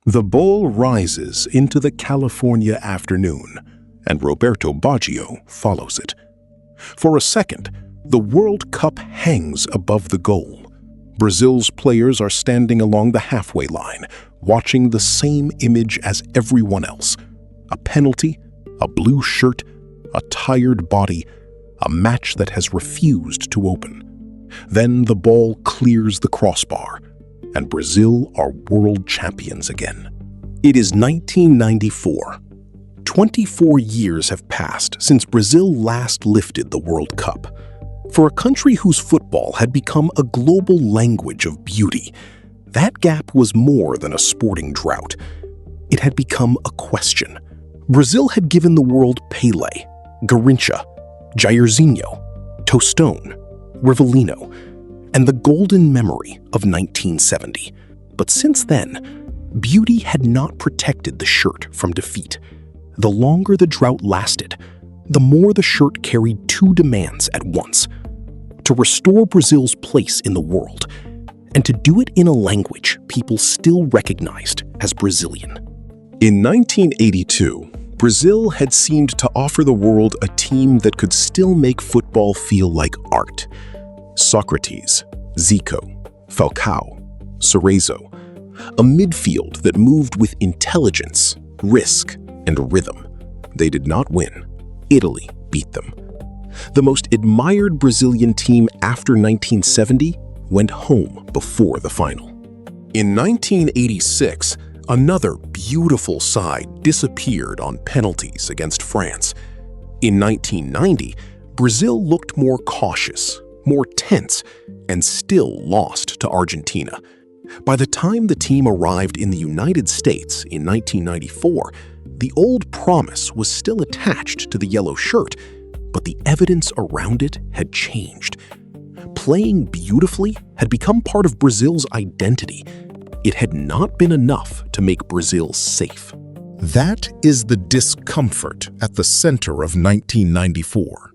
The ball rises into the California afternoon, and Roberto Baggio follows it. For a second, the World Cup hangs above the goal. Brazil's players are standing along the halfway line, watching the same image as everyone else. A penalty, a blue shirt, a tired body, a match that has refused to open. Then the ball clears the crossbar, and Brazil are world champions again. It is 1994. 24 years have passed since Brazil last lifted the World Cup. For a country whose football had become a global language of beauty, that gap was more than a sporting drought. It had become a question. Brazil had given the world Pelé, Garrincha, Jairzinho, Tostão, Rivellino, and the golden memory of 1970. But since then, beauty had not protected the shirt from defeat. The longer the drought lasted, the more the shirt carried two demands at once: to restore Brazil's place in the world, and to do it in a language people still recognized as Brazilian. In 1982, Brazil had seemed to offer the world a team that could still make football feel like art. Socrates, Zico, Falcao, Cerezo, a midfield that moved with intelligence, risk, and rhythm. They did not win. Italy beat them. The most admired Brazilian team after 1970 went home before the final. In 1986, another beautiful side disappeared on penalties against France. In 1990, Brazil looked more cautious, more tense, and still lost to Argentina. By the time the team arrived in the United States in 1994, the old promise was still attached to the yellow shirt, but the evidence around it had changed. Playing beautifully had become part of Brazil's identity. It had not been enough to make Brazil safe. That is the discomfort at the center of 1994.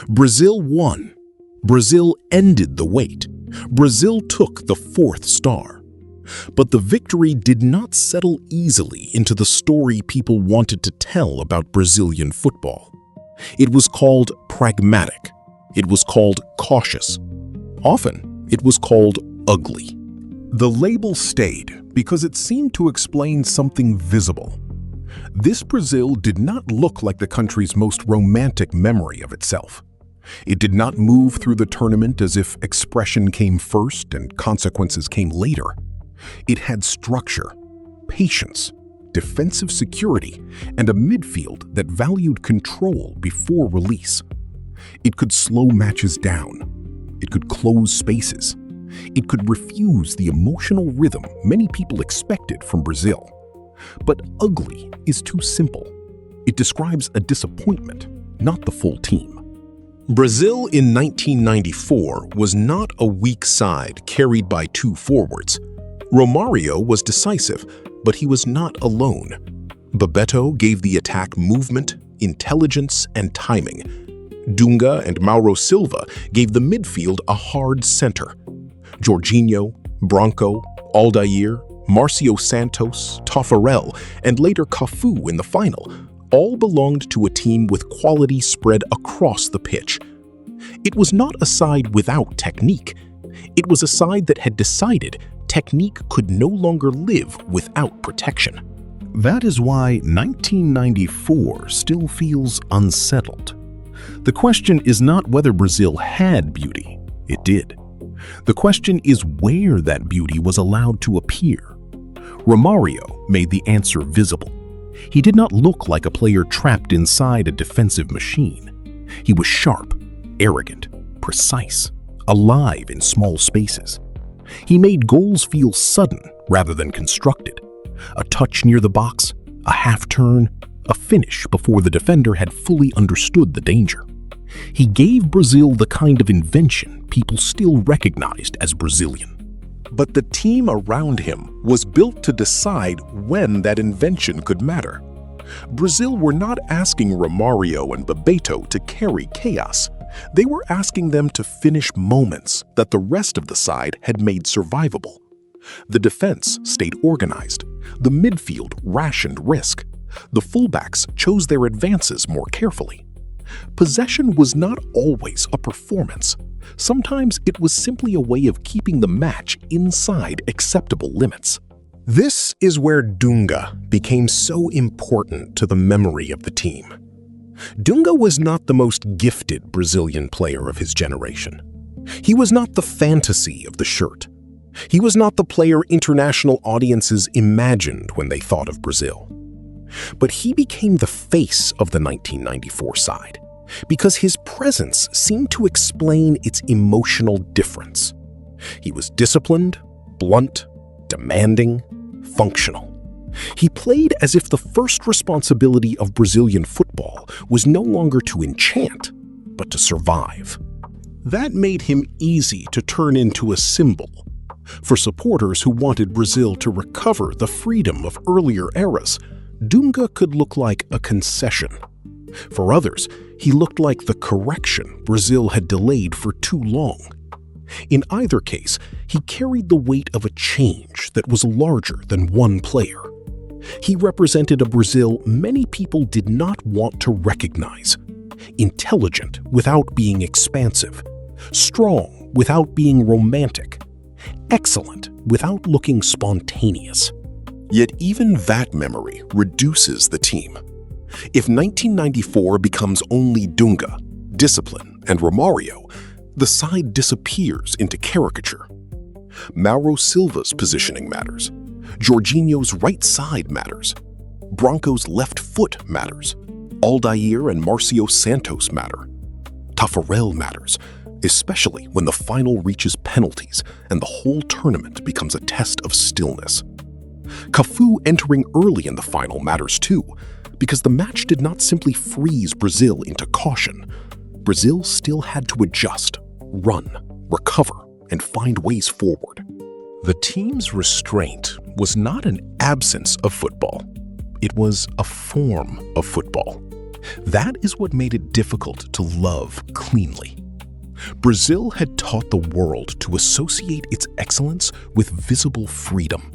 Brazil won. Brazil ended the wait. Brazil took the fourth star. But the victory did not settle easily into the story people wanted to tell about Brazilian football. It was called pragmatic. It was called cautious. Often, it was called ugly. The label stayed because it seemed to explain something visible. This Brazil did not look like the country's most romantic memory of itself. It did not move through the tournament as if expression came first and consequences came later. It had structure, patience, defensive security, and a midfield that valued control before release. It could slow matches down. It could close spaces. It could refuse the emotional rhythm many people expected from Brazil. But ugly is too simple. It describes a disappointment, not the full team. Brazil in 1994 was not a weak side carried by two forwards. Romário was decisive, but he was not alone. Bebeto gave the attack movement, intelligence, and timing. Dunga and Mauro Silva gave the midfield a hard center. Jorginho, Branco, Aldair, Marcio Santos, Taffarel, and later Cafu in the final all belonged to a team with quality spread across the pitch. It was not a side without technique. It was a side that had decided technique could no longer live without protection. That is why 1994 still feels unsettled. The question is not whether Brazil had beauty. It did. The question is where that beauty was allowed to appear. Romário made the answer visible. He did not look like a player trapped inside a defensive machine. He was sharp, arrogant, precise, alive in small spaces. He made goals feel sudden rather than constructed. A touch near the box, a half-turn, a finish before the defender had fully understood the danger. He gave Brazil the kind of invention people still recognized as Brazilian. But the team around him was built to decide when that invention could matter. Brazil were not asking Romário and Bebeto to carry chaos. They were asking them to finish moments that the rest of the side had made survivable. The defense stayed organized. The midfield rationed risk. The fullbacks chose their advances more carefully. Possession was not always a performance. Sometimes it was simply a way of keeping the match inside acceptable limits. This is where Dunga became so important to the memory of the team. Dunga was not the most gifted Brazilian player of his generation. He was not the fantasy of the shirt. He was not the player international audiences imagined when they thought of Brazil. But he became the face of the 1994 side because his presence seemed to explain its emotional difference. He was disciplined, blunt, demanding, functional. He played as if the first responsibility of Brazilian football was no longer to enchant, but to survive. That made him easy to turn into a symbol. For supporters who wanted Brazil to recover the freedom of earlier eras, Dunga could look like a concession. For others, he looked like the correction Brazil had delayed for too long. In either case, he carried the weight of a change that was larger than one player. He represented a Brazil many people did not want to recognize. Intelligent without being expansive. Strong without being romantic. Excellent without looking spontaneous. Yet even that memory reduces the team. If 1994 becomes only Dunga, Discipline, and Romário, the side disappears into caricature. Mauro Silva's positioning matters. Jorginho's right side matters. Branco's left foot matters. Aldair and Marcio Santos matter. Tafarel matters, especially when the final reaches penalties and the whole tournament becomes a test of stillness. Cafu entering early in the final matters too, because the match did not simply freeze Brazil into caution. Brazil still had to adjust, run, recover, and find ways forward. The team's restraint was not an absence of football. It was a form of football. That is what made it difficult to love cleanly. Brazil had taught the world to associate its excellence with visible freedom,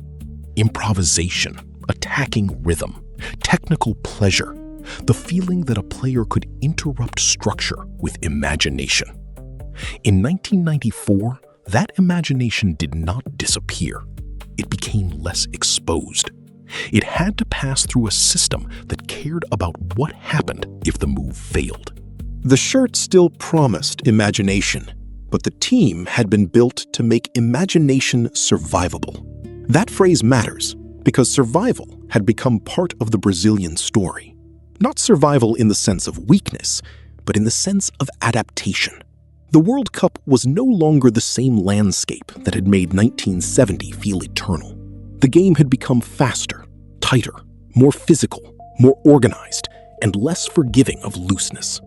improvisation, attacking rhythm, technical pleasure, the feeling that a player could interrupt structure with imagination. In 1994, that imagination did not disappear. It became less exposed. It had to pass through a system that cared about what happened if the move failed. The shirt still promised imagination, but the team had been built to make imagination survivable. That phrase matters because survival had become part of the Brazilian story. Not survival in the sense of weakness, but in the sense of adaptation. The World Cup was no longer the same landscape that had made 1970 feel eternal. The game had become faster, tighter, more physical, more organized, and less forgiving of looseness.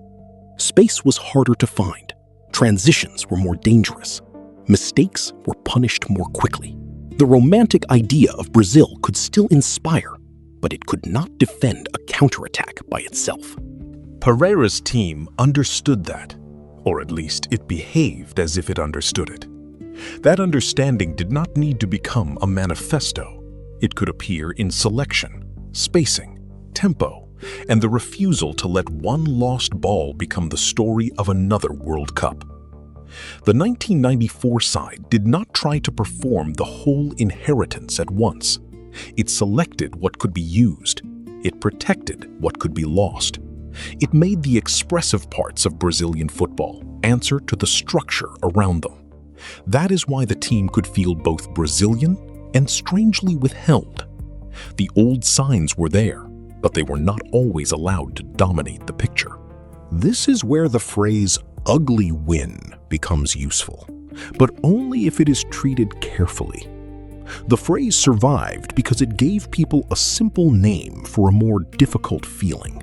Space was harder to find. Transitions were more dangerous. Mistakes were punished more quickly. The romantic idea of Brazil could still inspire, but it could not defend a counterattack by itself. Pereira's team understood that, or at least it behaved as if it understood it. That understanding did not need to become a manifesto. It could appear in selection, spacing, tempo, and the refusal to let one lost ball become the story of another World Cup. The 1994 side did not try to perform the whole inheritance at once. It selected what could be used. It protected what could be lost. It made the expressive parts of Brazilian football answer to the structure around them. That is why the team could feel both Brazilian and strangely withheld. The old signs were there, but they were not always allowed to dominate the picture. This is where the phrase ugly win becomes useful, but only if it is treated carefully. The phrase survived because it gave people a simple name for a more difficult feeling.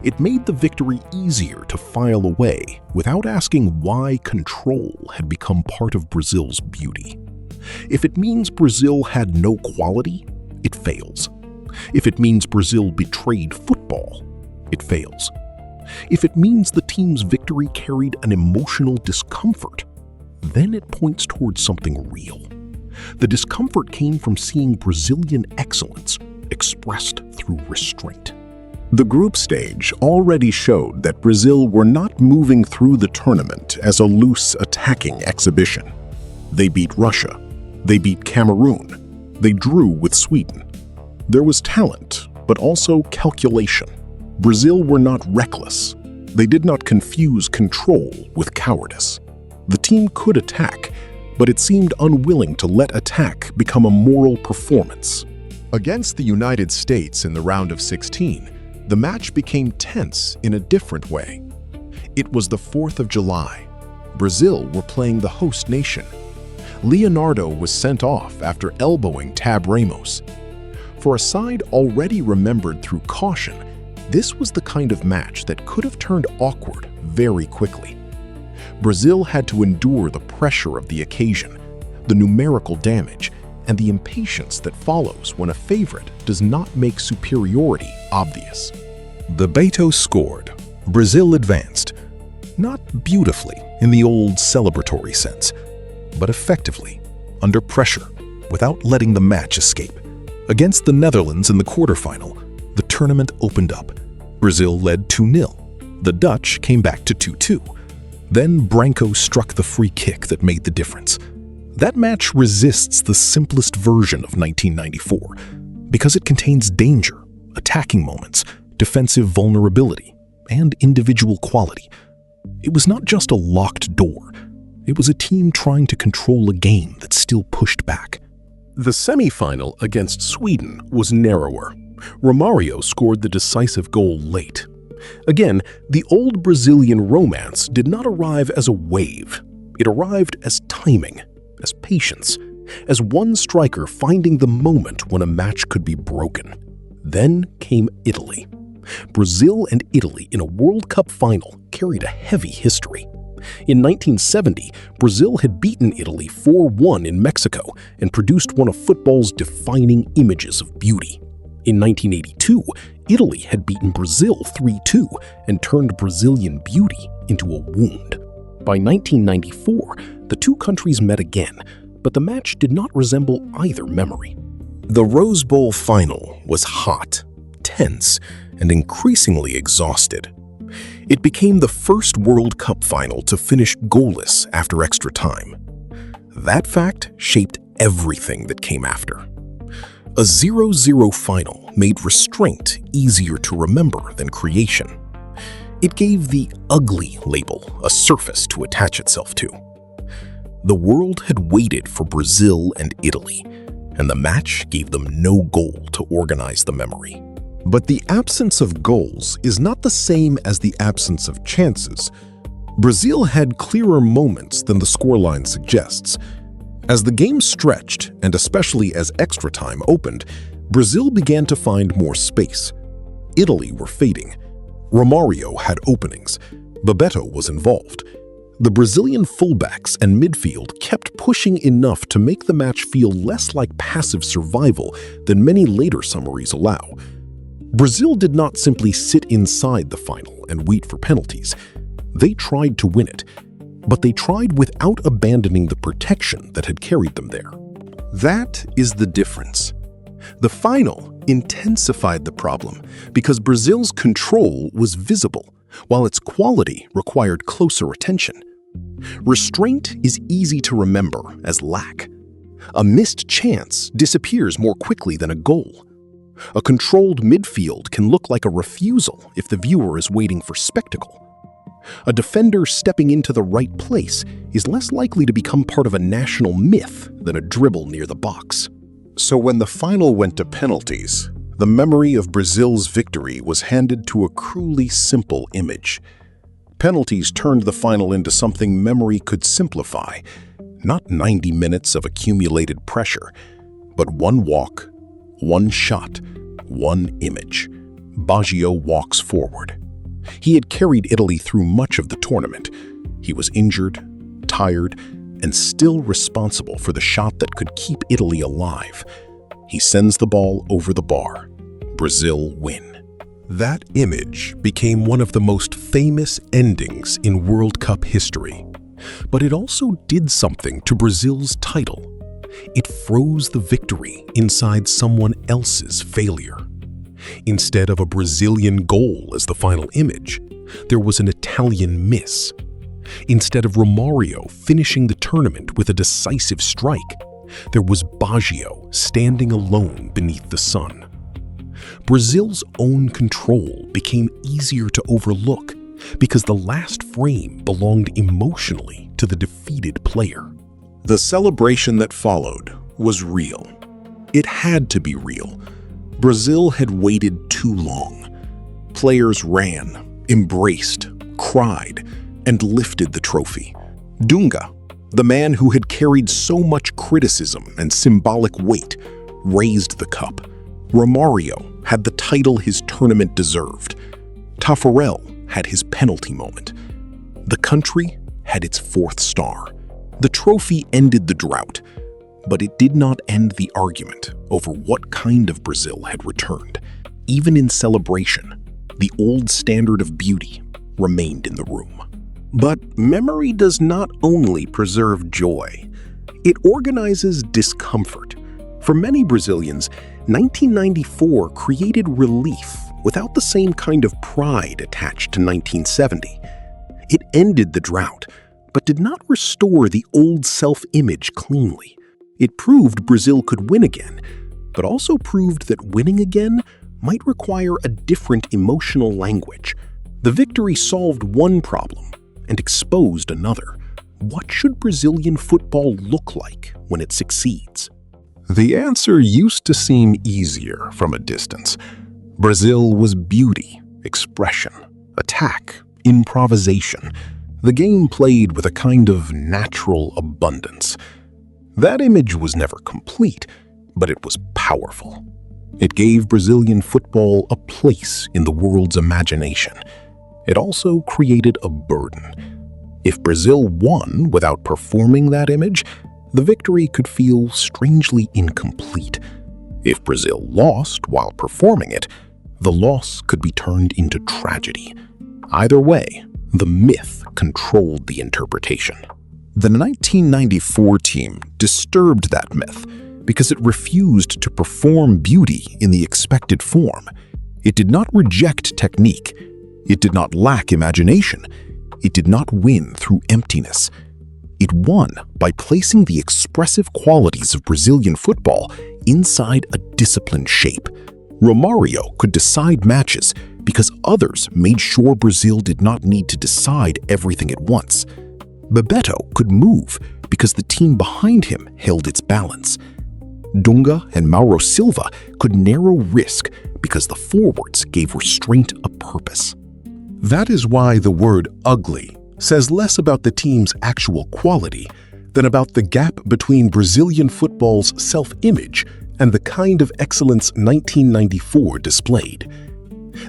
It made the victory easier to file away without asking why control had become part of Brazil's beauty. If it means Brazil had no quality, it fails. If it means Brazil betrayed football, it fails. If it means the team's victory carried an emotional discomfort, then it points towards something real. The discomfort came from seeing Brazilian excellence expressed through restraint. The group stage already showed that Brazil were not moving through the tournament as a loose attacking exhibition. They beat Russia. They beat Cameroon. They drew with Sweden. There was talent, but also calculation. Brazil were not reckless. They did not confuse control with cowardice. The team could attack, but it seemed unwilling to let attack become a moral performance. Against the United States in the round of 16, the match became tense in a different way. It was the 4th of July. Brazil were playing the host nation. Leonardo was sent off after elbowing Tab Ramos. For a side already remembered through caution, this was the kind of match that could have turned awkward very quickly. Brazil had to endure the pressure of the occasion, the numerical damage, and the impatience that follows when a favorite does not make superiority obvious. The Beto scored. Brazil advanced. Not beautifully in the old celebratory sense, but effectively, under pressure, without letting the match escape. Against the Netherlands in the quarterfinal, the tournament opened up. Brazil led 2-0. The Dutch came back to 2-2. Then Branco struck the free kick that made the difference. That match resists the simplest version of 1994 because it contains danger, attacking moments, defensive vulnerability, and individual quality. It was not just a locked door. It was a team trying to control a game that still pushed back. The semi-final against Sweden was narrower. Romário scored the decisive goal late. Again, the old Brazilian romance did not arrive as a wave. It arrived as timing, as patience, as one striker finding the moment when a match could be broken. Then came Italy. Brazil and Italy in a World Cup final carried a heavy history. In 1970, Brazil had beaten Italy 4-1 in Mexico and produced one of football's defining images of beauty. In 1982, Italy had beaten Brazil 3-2 and turned Brazilian beauty into a wound. By 1994, the two countries met again, but the match did not resemble either memory. The Rose Bowl final was hot, tense, and increasingly exhausted. It became the first World Cup final to finish goalless after extra time. That fact shaped everything that came after. A 0-0 final made restraint easier to remember than creation. It gave the ugly label a surface to attach itself to. The world had waited for Brazil and Italy, and the match gave them no goal to organize the memory. But the absence of goals is not the same as the absence of chances. Brazil had clearer moments than the scoreline suggests. As the game stretched, and especially as extra time opened, Brazil began to find more space. Italy were fading. Romário had openings. Bebeto was involved. The Brazilian fullbacks and midfield kept pushing enough to make the match feel less like passive survival than many later summaries allow. Brazil did not simply sit inside the final and wait for penalties. They tried to win it, but they tried without abandoning the protection that had carried them there. That is the difference. The final intensified the problem because Brazil's control was visible, while its quality required closer attention. Restraint is easy to remember as lack. A missed chance disappears more quickly than a goal. A controlled midfield can look like a refusal if the viewer is waiting for spectacle. A defender stepping into the right place is less likely to become part of a national myth than a dribble near the box. So when the final went to penalties, the memory of Brazil's victory was handed to a cruelly simple image. Penalties turned the final into something memory could simplify, not 90 minutes of accumulated pressure, but one walk, one shot, one image. Baggio walks forward. He had carried Italy through much of the tournament. He was injured, tired, and still responsible for the shot that could keep Italy alive. He sends the ball over the bar. Brazil win. That image became one of the most famous endings in World Cup history. But it also did something to Brazil's title. It froze the victory inside someone else's failure. Instead of a Brazilian goal as the final image, there was an Italian miss. Instead of Romário finishing the tournament with a decisive strike, there was Baggio standing alone beneath the sun. Brazil's own control became easier to overlook because the last frame belonged emotionally to the defeated player. The celebration that followed was real. It had to be real. Brazil had waited too long. Players ran, embraced, cried, and lifted the trophy. Dunga, the man who had carried so much criticism and symbolic weight, raised the cup. Romário had the title his tournament deserved. Tafarel had his penalty moment. The country had its fourth star. The trophy ended the drought, but it did not end the argument over what kind of Brazil had returned. Even in celebration, the old standard of beauty remained in the room. But memory does not only preserve joy, it organizes discomfort. For many Brazilians, 1994 created relief without the same kind of pride attached to 1970. It ended the drought, but did not restore the old self-image cleanly. It proved Brazil could win again, but also proved that winning again might require a different emotional language. The victory solved one problem and exposed another. What should Brazilian football look like when it succeeds? The answer used to seem easier from a distance. Brazil was beauty, expression, attack, improvisation. The game played with a kind of natural abundance. That image was never complete, but it was powerful. It gave Brazilian football a place in the world's imagination. It also created a burden. If Brazil won without performing that image, the victory could feel strangely incomplete. If Brazil lost while performing it, the loss could be turned into tragedy. Either way, the myth controlled the interpretation. The 1994 team disturbed that myth because it refused to perform beauty in the expected form. It did not reject technique. It did not lack imagination. It did not win through emptiness. It won by placing the expressive qualities of Brazilian football inside a disciplined shape. Romário could decide matches because others made sure Brazil did not need to decide everything at once. Bebeto could move because the team behind him held its balance. Dunga and Mauro Silva could narrow risk because the forwards gave restraint a purpose. That is why the word ugly says less about the team's actual quality than about the gap between Brazilian football's self-image and the kind of excellence 1994 displayed.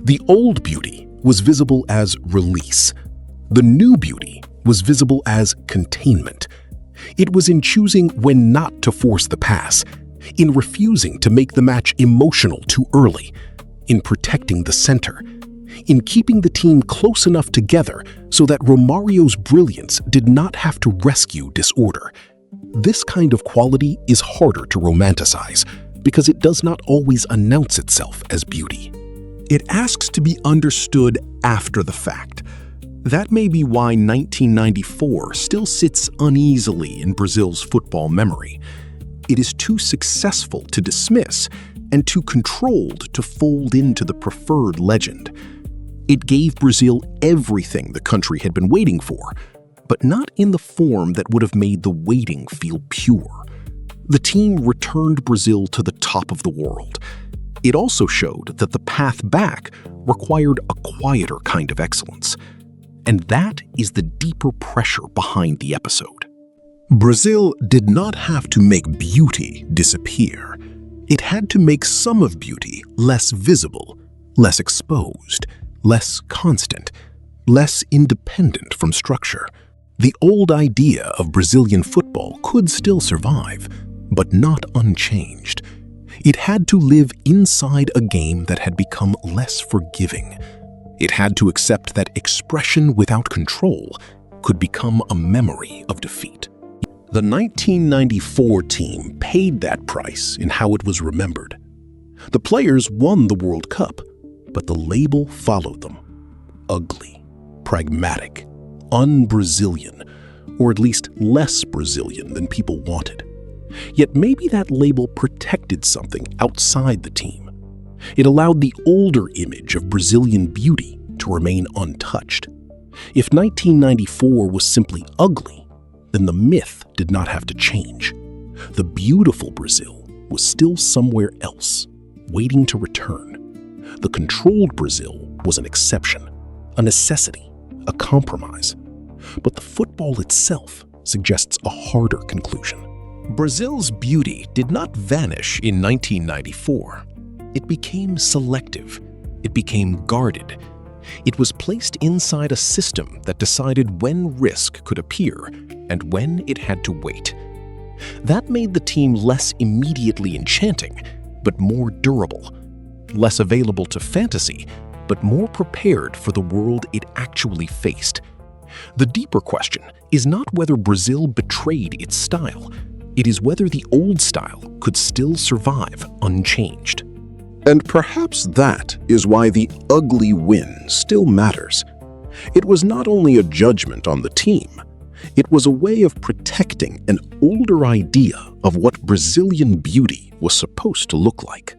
The old beauty was visible as release. The new beauty was visible as containment. It was in choosing when not to force the pass, in refusing to make the match emotional too early, in protecting the center, in keeping the team close enough together so that Romário's brilliance did not have to rescue disorder. This kind of quality is harder to romanticize because it does not always announce itself as beauty. It asks to be understood after the fact. That may be why 1994 still sits uneasily in Brazil's football memory. It is too successful to dismiss and too controlled to fold into the preferred legend. It gave Brazil everything the country had been waiting for, but not in the form that would have made the waiting feel pure. The team returned Brazil to the top of the world. It also showed that the path back required a quieter kind of excellence. And that is the deeper pressure behind the episode. Brazil did not have to make beauty disappear. It had to make some of beauty less visible, less exposed, less constant, less independent from structure. The old idea of Brazilian football could still survive, but not unchanged. It had to live inside a game that had become less forgiving. It had to accept that expression without control could become a memory of defeat. The 1994 team paid that price in how it was remembered. The players won the World Cup, but the label followed them. Ugly, pragmatic, un-Brazilian, or at least less Brazilian than people wanted. Yet maybe that label protected something outside the team. It allowed the older image of Brazilian beauty to remain untouched. If 1994 was simply ugly, then the myth did not have to change. The beautiful Brazil was still somewhere else, waiting to return. The controlled Brazil was an exception, a necessity, a compromise. But the football itself suggests a harder conclusion. Brazil's beauty did not vanish in 1994. It became selective. It became guarded. It was placed inside a system that decided when risk could appear and when it had to wait. That made the team less immediately enchanting, but more durable. Less available to fantasy, but more prepared for the world it actually faced. The deeper question is not whether Brazil betrayed its style. It is whether the old style could still survive unchanged. And perhaps that is why the ugly win still matters. It was not only a judgment on the team, it was a way of protecting an older idea of what Brazilian beauty was supposed to look like.